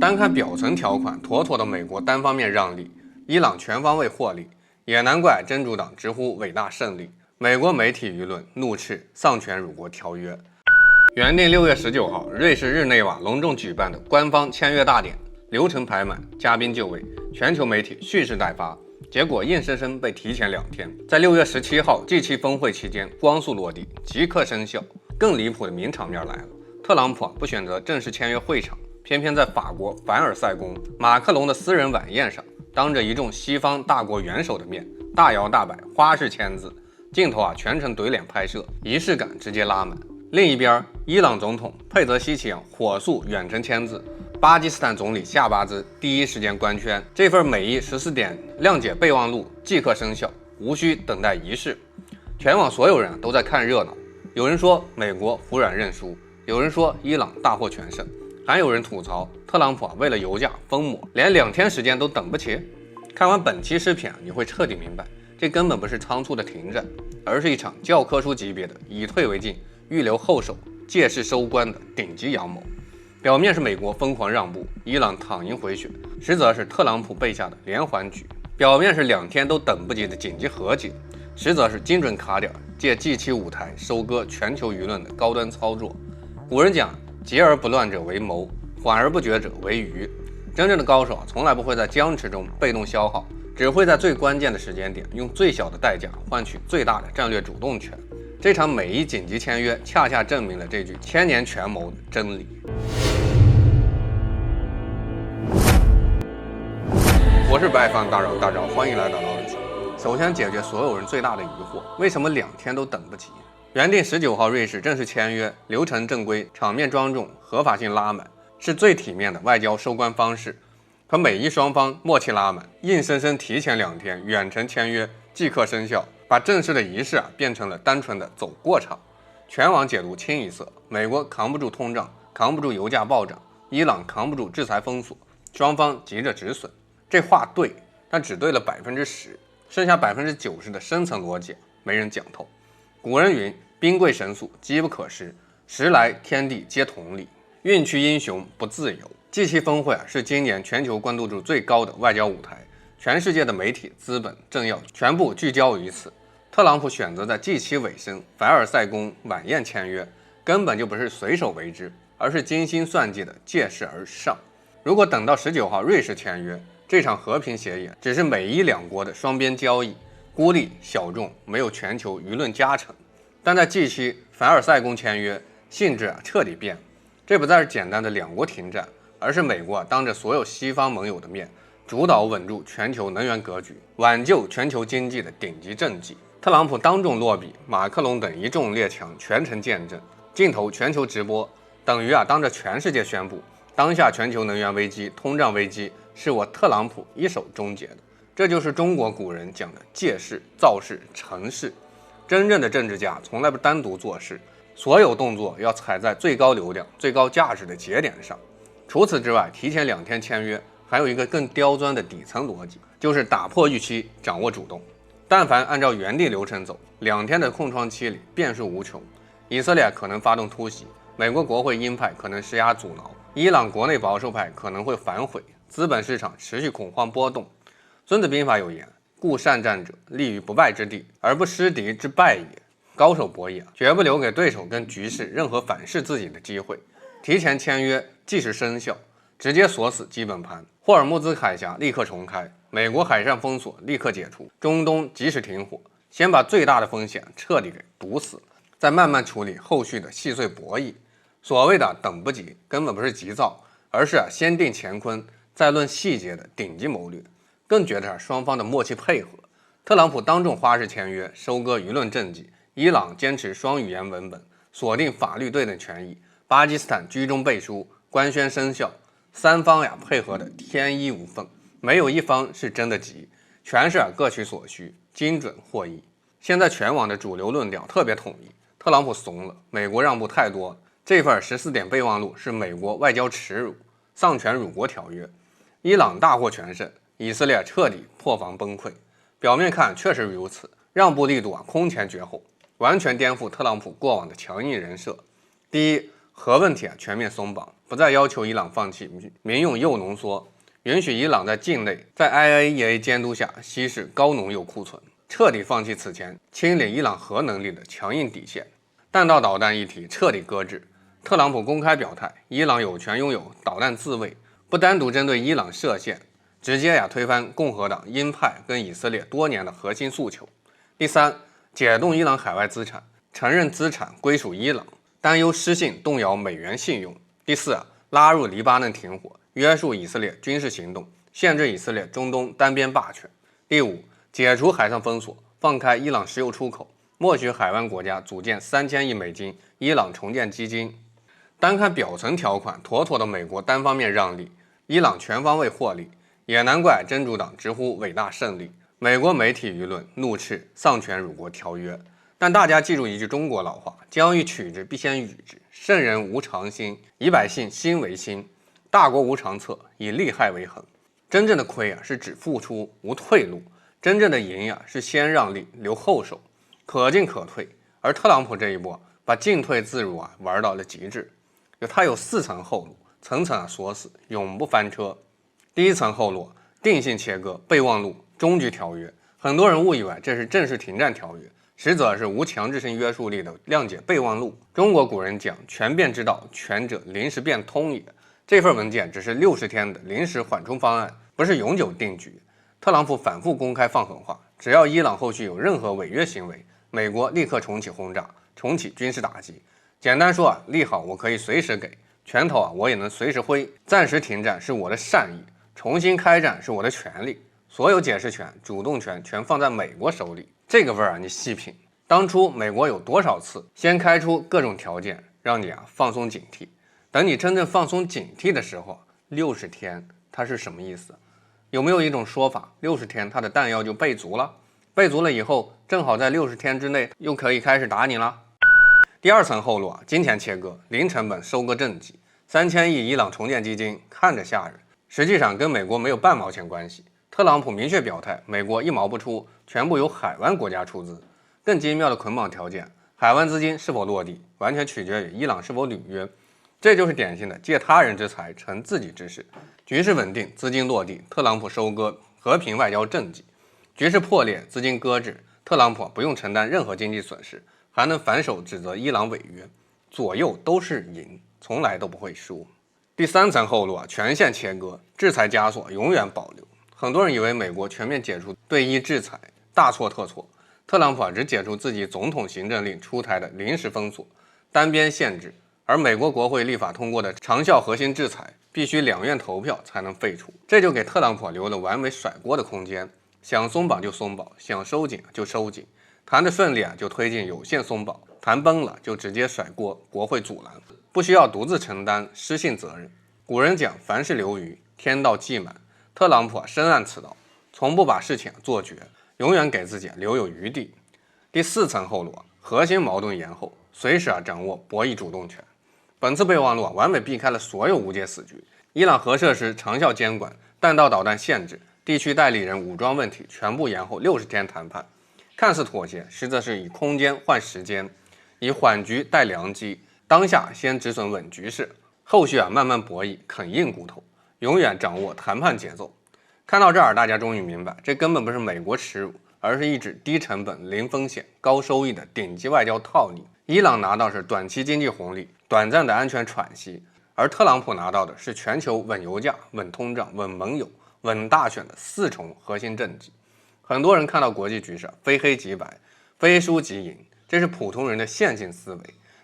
單看表層條款，妥妥的美國單方面讓利，伊朗全方位獲利，也難怪真主黨直呼偉大勝利。美國媒體輿論怒斥喪權辱國條約。原定6月19號瑞士日內瓦隆重舉辦的官方簽約大典，流程排滿，嘉賓就位，全球媒體蓄勢待發，結果硬生生被提前2天。在6月17號 G7 峰會期間光速落地，即刻生效。更離譜的名場面來了，特朗普不選擇正式簽約會場，偏偏在法國凡爾賽宮馬克龍的私人晚宴上，當着一眾西方大國元首的面，大摇大擺花式簽字，鏡頭全程懟臉拍攝，儀式感直接拉滿。另一邊，伊朗總統佩泽西奇扬火速遠程簽字，巴基斯坦總理夏巴茲第一時間官宣，這份美伊14點諒解備忘錄即刻生效，無需等待儀式。全網所有人都在看熱鬧，有人說美國服軟認輸，有人說伊朗大獲全勝，還有人吐槽特朗普為了油價瘋魔，連2天時間都等不起。看完本期視頻你會徹底明白，這根本不是倉促的停戰，而是一場教科書級別的以退為進，預留後手，借勢收官的頂級陽謀。表面是美國瘋狂讓步，伊朗躺贏回血，實則是特朗普備下的連環局。表面是2天都等不及的緊急和解，實則是精準卡點，借 G7 舞台收割全球輿論的高端操作。古人講，急而不亂者為謀，緩而不決者為愚。真正的高手從來不會在僵持中被動消耗，只會在最關鍵的时間點用最小的代價換取最大的戰略主動權。這場美伊緊急簽約恰恰證明了這句千年權謀的真理。我是不愛放大招，大招歡迎來到老李說。首先解決所有人最大的疑惑，為什麼2天都等不及？原定19號瑞士正式簽約，流程正規，場面莊重，合法性拉滿，是最體面的外交收官方式。可美伊雙方默契拉滿，硬生生提前2天遠程簽約，即刻生效，把正式的儀式變成了單純的走過場。全網解讀清一色，美國扛不住通脹，扛不住油價暴漲，伊朗扛不住制裁封锁，双方急着止損。這話對，但只對了10%，剩下90%的深層邏輯沒人講透。古人云：兵貴神速，機不可失，時來天地皆同理，運驅英雄不自由。G7 峰會是今年全球關注度最高的外交舞台，全世界的媒體、資本、政要全部聚焦於此。特朗普選擇在 G7 尾聲凡爾賽宮晚宴簽約，根本就不是隨手為之，而是精心算計的借勢而上。如果等到19號瑞士簽約，這場和平協議只是美伊兩國的雙邊交易，孤立小眾，沒有全球輿論加成。但在 G7 凡爾賽宮簽約，性質徹底變了。這不再是簡單的兩國停戰，而是美國當着所有西方盟友的面，主導穩住全球能源格局，挽救全球經濟的頂級政績。特朗普當眾落筆，馬克龍等一眾列強全程見證，鏡頭全球直播，等於當着全世界宣布，當下全球能源危機、通脹危機是我特朗普一手終結的。這就是中國古人講的借勢、造勢、成勢。真正的政治家從來不單獨做事，所有動作要踩在最高流量、最高價值的节點上。除此之外，提前2天簽約還有一個更刁鑽的底層邏輯，就是打破預期，掌握主動。但凡按照原定流程走，2天的空窗期裡變數無窮。以色列可能發動突襲，美國國會鷹派可能施壓阻撓，伊朗國內保守派可能會反悔，資本市场持續恐慌波動。孙子兵法有言：故善戰者，立於不敗之地，而不失敵之敗也。高手博弈絕不留給對手跟局勢任何反噬自己的機會。提前簽約即時生效，直接鎖死基本盤。霍爾木茲海峽立刻重開，美國海上封鎖立刻解除，中東及時停火，先把最大的風險徹底給堵死，再慢慢處理後續的細碎博弈。所謂的等不及，根本不是急躁，而是先定乾坤，再論細節的頂級謀略。更覺得雙方的默契配合。特朗普當眾花式簽約，收割輿論政績；伊朗堅持雙語言文本，鎖定法律對等權益；巴基斯坦居中背書，官宣生效。三方配合的天衣無縫，沒有一方是真的急，全是各取所需，精準獲益。現在全網的主流論調特別統一，特朗普慫了，美國讓步太多，這份14點備忘錄是美國外交恥辱，喪權辱國條約。伊朗大獲全勝，以色列徹底破防崩潰。表面看確實如此，讓步力度空前絕後，完全顛覆特朗普過往的強硬人設。第一，核問題全面鬆綁，不再要求伊朗放棄民用鈾濃縮，允許伊朗在境內在 IAEA 監督下稀釋高濃鈾庫存，徹底放棄此前清理伊朗核能力的強硬底線。彈道導彈議題徹底擱置，特朗普公開表態，伊朗有權擁有導彈自衛，不單獨針對伊朗設限，直接推翻共和黨鷹派跟以色列多年的核心訴求。第三，解凍伊朗海外資產，承認資產歸屬伊朗，擔憂失信動搖美元信用。第四，拉入黎巴嫩停火，約束以色列軍事行動，限制以色列中東單邊霸權。第五，解除海上封鎖，放開伊朗石油出口，默許海灣國家組建3000億美金伊朗重建基金。單看表層條款，妥妥的美國單方面讓利，伊朗全方位獲利，也難怪真主黨直呼偉大勝利。美國媒體輿論怒斥喪權辱國條約。但大家記住一句中國老話，將欲取之必先予之，聖人無常心，以百姓心為心，大國無長策，以利害為衡。真正的虧是只付出無退路，真正的贏是先讓利留後手，可進可退。而特朗普這一波把进退自如玩到了極致，他有4層後路，層層鎖死，永不翻車。第一層後路，定性切割備忘錄終局條約，很多人誤以為這是正式停戰條約，實則是無強制性約束力的諒解備忘錄。中國古人講權變之道，權者臨時變通也。這份文件只是60天的臨時緩衝方案，不是永久定局。特朗普反覆公開放狠話，只要伊朗後續有任何違約行為，美國立刻重啟轟炸，重啟軍事打擊。簡單說利好我可以隨時給，拳頭我也能隨時揮。暫時停戰是我的善意，重新開戰是我的權利。所有解釋權、主動權全放在美國手裡。這個味兒你細品，當初美國有多少次先開出各種條件讓你放鬆警惕，等你真正放鬆警惕的時候，60天它是什麼意思？有沒有一種說法，60天它的彈藥就備足了，備足了以後正好在60天之內又可以開始打你了？第二層後路金錢切割，零成本收割政績，3000億伊朗重建基金看着嚇人，實際上跟美國沒有半毛錢關係。特朗普明確表態，美國1毛不出，全部由海灣國家出資。更精妙的捆綁條件，海灣資金是否落地，完全取決於伊朗是否履約。這就是典型的借他人之財成自己之事。局勢穩定，資金落地，特朗普收割和平外交政績；局勢破裂，資金擱置，特朗普不用承擔任何經濟損失，還能反手指責伊朗違約，左右都是贏，從來都不會輸。第三層後路全線切割，制裁枷鎖永遠保留。很多人以為美國全面解除對伊制裁，大錯特錯。特朗普只解除自己總統行政令出台的臨時封鎖、單邊限制，而美國國會立法通過的長效核心制裁，必須兩院投票才能廢除。這就給特朗普留了完美甩鍋的空間，想鬆綁就鬆綁，想收緊就收緊，談得順利就推進有限鬆綁，談崩了就直接甩鍋，國會阻攔，不需要獨自承擔失信責任。古人講凡事留餘，天道既滿。特朗普深諳此道，從不把事情做絕，永遠給自己留有餘地。第4層後路核心矛盾延後，隨時掌握博弈主動權。本次備忘錄完美避開了所有無解死局，伊朗核設施長效監管、彈道導彈限制、地區代理人武裝問題全部延後60天談判，看似妥協，實則是以空間換時間，以緩局待良機。當下先止損穩局勢，後續慢慢博弈啃硬骨頭。永遠掌握談判節奏。看到這兒，大家終於明白，這根本不是美國恥辱，而是一紙低成本、零風險、高收益的頂級外交套利。伊朗拿到是短期經濟紅利、短暫的安全喘息，而特朗普拿到的是全球穩油價、穩通脹、穩盟友、穩大選的4重核心政績。很多人看到國際局勢非黑即白，非輸即贏，這是普通人的線性思維。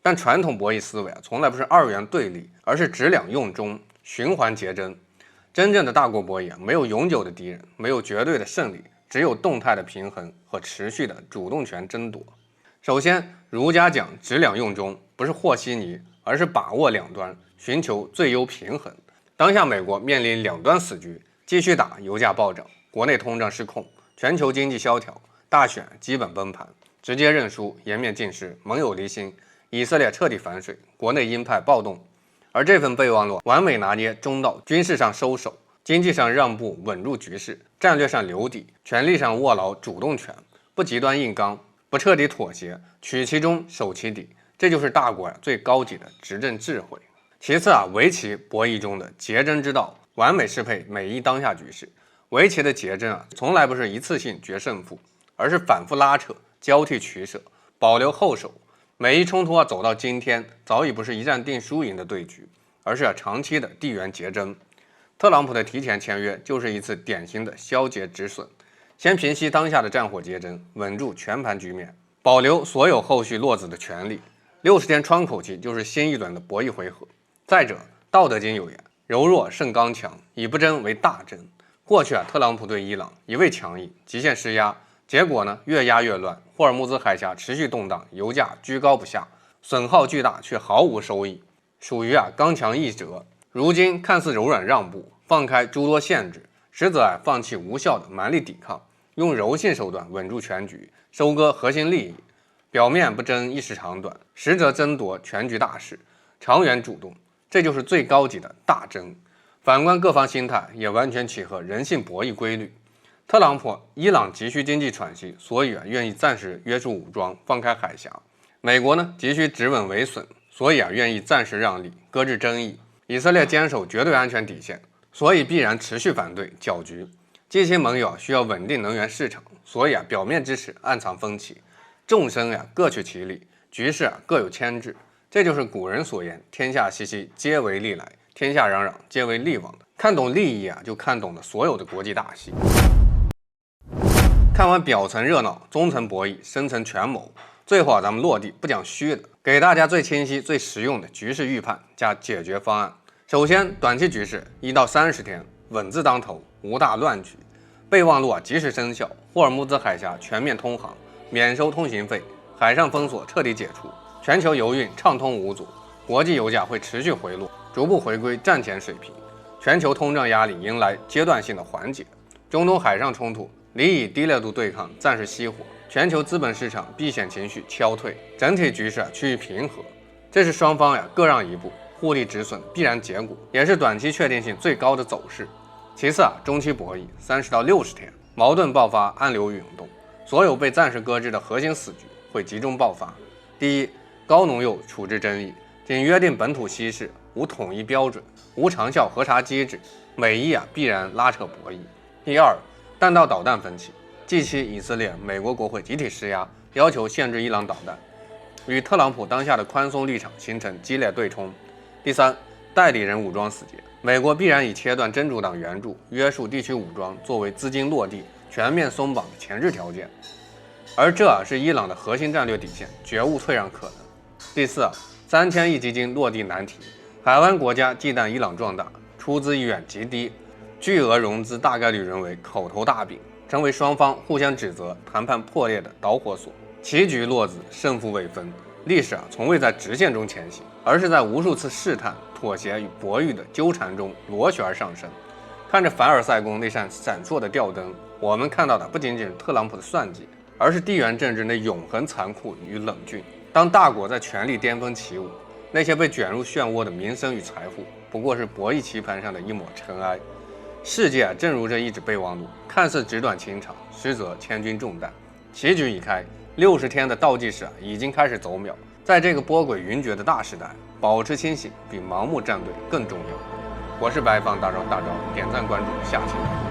但傳統博弈思維從來不是二元對立，而是質兩用中，循環結真。真正的大國博弈沒有永久的敵人，沒有絕對的勝利，只有動態的平衡和持續的主動權爭奪。首先，儒家講質兩用中，不是和稀泥，而是把握兩端，尋求最優平衡。當下美國面臨兩端死局，繼續打油價暴漲，國內通脹失控，全球經濟蕭條，大選基本崩盤，直接認輸，顏面盡失，盟友離心，以色列徹底反水，國內鷹派暴動。而這份備忘錄完美拿捏中道，軍事上收手，經濟上讓步，穩住局勢，戰略上留底，權力上握牢主動權，不極端硬剛，不徹底妥協，取其中守其底，這就是大國最高級的執政智慧。其次圍棋博弈中的劫真之道，完美適配每一当下局勢。圍棋的劫真從來不是一次性決勝負，而是反复拉扯、交替取捨、保留后手。每一衝突走到今天，早已不是一戰定輸贏的對局，而是長期的地緣劫真。特朗普的提前簽約就是一次典型的消劫止損，先平息當下的戰火劫真，穩住全盤局面，保留所有後續落子的權利。60天窗口期就是新一輪的博弈回合。再者，《道德经》有言：“柔弱胜刚強，以不争為大爭。”過去特朗普對伊朗一味強硬，極限施壓，結果越壓越亂，霍爾木茲海峽持續動盪，油價居高不下，損耗巨大卻毫無收益，屬於剛強易折。如今看似柔軟讓步，放開諸多限制，實則放棄無效的蠻力抵抗，用柔性手段穩住全局，收割核心利益。表面不爭一時長短，實則爭奪全局大勢，長遠主動。這就是最高級的大爭。反觀各方心態，也完全契合人性博弈規律。特朗普，伊朗急需經濟喘息，所以願意暫時約束武裝，放開海峽。美國急需止穩為損，所以願意暫時讓利，擱置爭議。以色列堅守絕對安全底線，所以必然持續反對攪局。近親盟友需要穩定能源市場，所以表面支持，暗藏分歧。眾生各取其利，局勢各有牽制。這就是古人所言：天下熙熙，皆為利來；天下攘攘，皆為利往的。看懂利益就看懂了所有的國際大戲。看完表層熱鬧，中層博弈，深層權謀，最後咱們落地不講虛的，給大家最清晰、最實用的局勢預判加解決方案。首先，短期局勢1到30天，穩字當頭，無大亂局。備忘錄及時生效，霍爾木茲海峽全面通航，免收通行費，海上封鎖徹底解除。全球油運暢通無阻，國際油價會持續回落，逐步回歸戰前水平。全球通脹壓力迎來階段性的緩解。中東海上衝突離以低烈度對抗暫時熄火，全球資本市場避險情緒消退，整體局勢趨於平和。這是雙方各讓一步，互利止損必然結果，也是短期確定性最高的走勢。其次中期博弈30到60天，矛盾爆發，暗流湧動，所有被暫時擱置的核心死局會集中爆發。第一，高農業處置爭議，僅約定本土稀釋，無統一標準，無長效核查機制，每一必然拉扯博弈。第二，彈道導彈分歧，近期以色列、美國國會集體施壓，要求限制伊朗導彈，與特朗普當下的寬鬆立場形成激烈對衝。第三，代理人武裝死結，美國必然以切斷真主黨援助、約束地區武裝作為資金落地、全面鬆綁的前置條件，而這是伊朗的核心戰略底線，絕無退讓可能。第四，3000億基金落地難題，海灣國家忌憚伊朗壯大，出資意願極低，巨額融資大概率淪為口頭大餅，成為雙方互相指責、談判破裂的導火索。棋局落子，勝負未分，歷史從未在直線中前行，而是在無數次試探、妥協與博弈的糾纏中螺旋而上升。看着凡爾賽宮那扇閃爍的吊燈，我們看到的不僅僅是特朗普的算計，而是地緣政治那永恆殘酷與冷峻。當大國在權力巔峰起舞，那些被捲入漩渦的民生與財富，不過是博弈棋盤上的一抹塵埃。世界正如這一紙備忘錄，看似紙短情長，實則千鈞重擔。棋局已開，60天的倒計時已經開始走秒。在這個波詭雲譎的大時代，保持清醒比盲目站隊更重要。我是白方大招，點讚關注，下期見。